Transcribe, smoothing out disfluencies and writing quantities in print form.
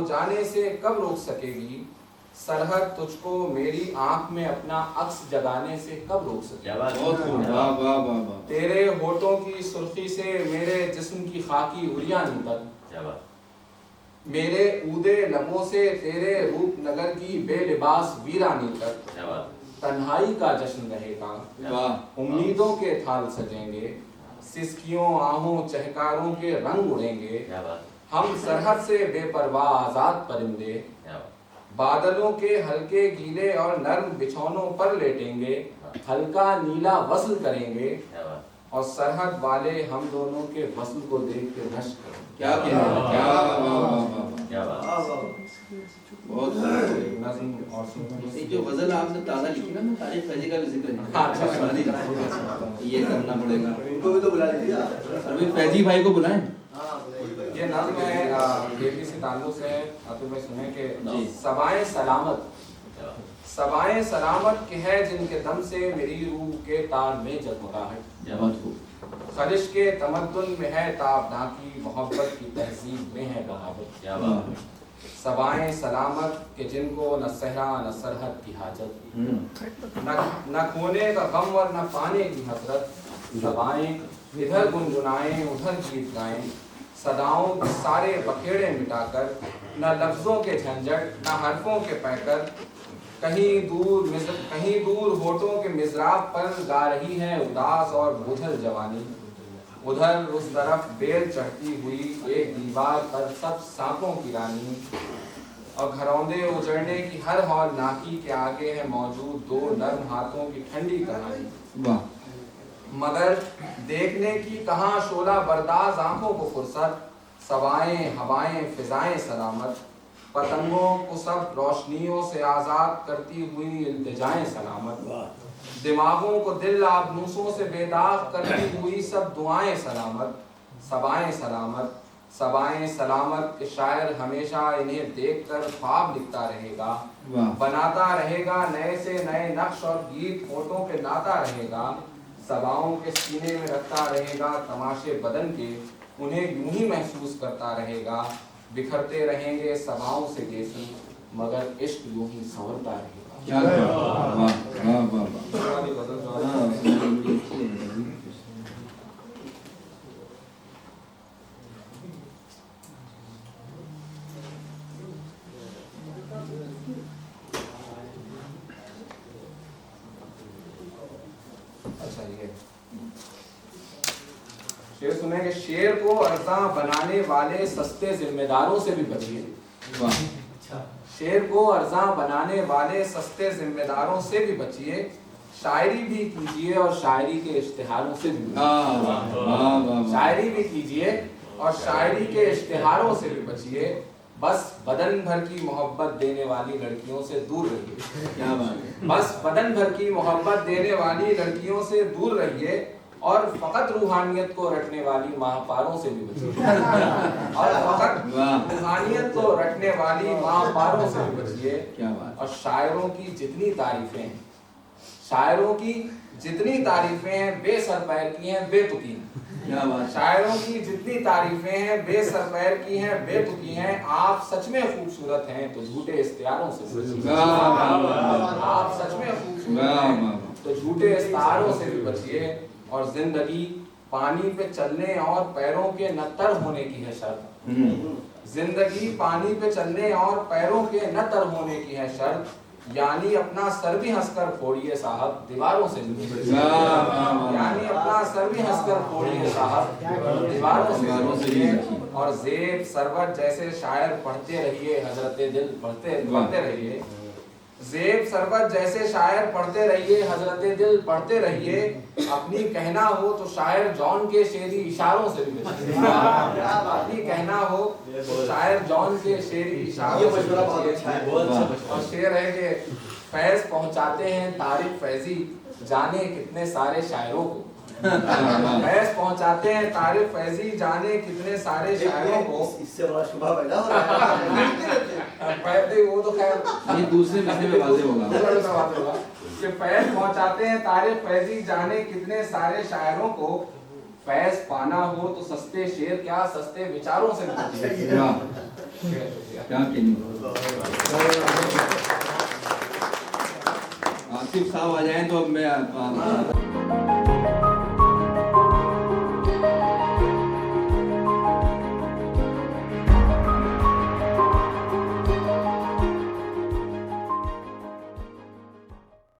वो जाने से कब रोक सकेगी, सरहद तुझको मेरी आंख में अपना अक्स जगाने से कब रोक सकेगी। तेरे होठों की सुर्खी से मेरे जिस्म की खाकी उरियानी तक, मेरे ऊदे लबों से तेरे रूप नगर की बेलिबास वीरानी तक, तन्हाई का जश्न रहेगा, उम्मीदों के थाल सजेंगे, सिसकियों आहों चहकारों के रंग उड़ेंगे, हम सरहद से बेपरवाह आजाद परिंदे, बादलों के हल्के गीले और नर्म बिछौनों पर लेटेंगे, हल्का नीला वस्ल करेंगे और सरहद वाले हम दोनों के वस्ल को देख के रश करेंगे। क्या बहुत नज़्म और ये जो गजल आपने ताज़ा लिखी ना, तारीख फैजी का भी जिक्र है, ये करना पड़ेगा। उनको भी तो बुला लीजिए, अभी फैजी भाई को बुलाएं। ये नज़्म है बेटी से ताल्लुक़ से है, तो मैं सुने कि सबाए सलामत, सबाए सलामत के है जिनके दम से मेरी रूह के तार में जगमगाहट, खलिश के तमद्दुन में है ताबना की मोहब्बत की तहजीब में है बहावत, सबाए सलामत के जिनको न सहरा न सरहद की हाजत, न खोने का गम और न पाने की हसरत, सबाएं इधर गुनगुनाएं उधर गीत गाएं, सदाओं के सारे बखेड़े मिटाकर, न लफ्जों के झंझट न हरफों के पैकर, कहीं दूर होठों के मिज़राब पर गा रही है उदास और बोझल जवानी, उधर उस तरफ बेल चढ़ती हुई एक दीवार पर सब सांपों की रानी, और घरौंदे उजड़ने की हर हौल नाकी के आगे है मौजूद दो नर्म हाथों की ठंडी कहानी, मगर देखने की कहाँ शोला बर्दाज आंखों को फुर्सत, सवाएं हवाएं फिजाएं सलामत, पतंगों को सब रोशनियों से आजाद करती हुई इल्तिजाएं सलामत, दिमागों को दिल आबनूसों से बेदाग करती हुई सब दुआएं सलामत, सबाएं सलामत, सबाएं सलामत के शायर हमेशा इन्हें देखकर ख्वाब लिखता रहेगा, बनाता रहेगा नए से नए नक्श और गीत होठों पे लाता रहेगा, सबाओं के सीने में रखता रहेगा तमाशे बदन के, उन्हें यूं ही महसूस करता रहेगा, बिखरते रहेंगे सबाओं से गेसन, मगर इश्क यूं ही संवरता रहेगा। अच्छा ये शेर सुने कि शेर को अर्जा बनाने वाले सस्ते जिम्मेदारों से भी बचिए, शेर को अर्जा बनाने वाले सस्ते जिम्मेदारों से भी बचिए, शायरी भी कीजिए और शायरी के इश्तिहारों से भी बचिए, शायरी भी कीजिए और शायरी के इश्तिहारों से भी बचिए, बस बदन भर की मोहब्बत देने वाली लड़कियों से दूर रहिए, क्या बात है, बस बदन भर की मोहब्बत देने वाली लड़कियों से दूर रहिए और फकत रूहानियत को रटने वाली महापारों से भी बचिए, और फकत रूहानियत को रटने वाली महापारों से भी बचिए। क्या बात, और शायरों की जितनी तारीफें हैं, शायरों की जितनी तारीफें हैं बेसर पैर की हैं बेतुकी हैं, क्या बात, शायरों की जितनी तारीफें हैं बेसर पैर की हैं बेतुकी हैं, आप सच में खूबसूरत हैं तो झूठे इश्तिहारों से बचिए, आप सच में खूबसूरत हैं तो झूठे इश्तिहारों से भी बचिए। और जिंदगी पानी पे चलने और पैरों के न तर होने की है शर्त, जिंदगी पानी पे चलने और पैरों के न तर होने की है शर्त, यानी अपना सर भी हंसकर फोड़िए साहब दीवारों से भी बचिए, यानी अपना सर भी हंसकर फोड़िए साहब दीवारों से बचिए। और ज़ेब सरवत जैसे शायर पढ़ते रहिए हजरते दिल पढ़ते रहिए, ज़ेब सरबत जैसे शायर पढ़ते रहिए हजरते दिल पढ़ते रहिए, अपनी कहना हो तो शायर जॉन के शेरी इशारों से भी बचिए, अपनी कहना हो तो शायर जॉन के शेरी इशारों से भी बचिए। और शेर है कि फैज़ पहुंचाते हैं तारिक फैजी जाने कितने सारे शायरों को, फैज़ पहुंचाते हैं तारिक फैजी जाने कितने सारे शायरों को, इससे बड़ा शुभा पैदा हो रहा है। वो तो खैर ये दूसरे विषय में वाज़ेह होगा कि फैज़ पहुंचाते हैं तारिक फैजी जाने कितने सारे शायरों को, फैज़ पाना हो तो सस्ते शेर क्या सस्ते विचारों से बचिए, क्या कहनी आसिफ साहब आ जाएं तो अब मैं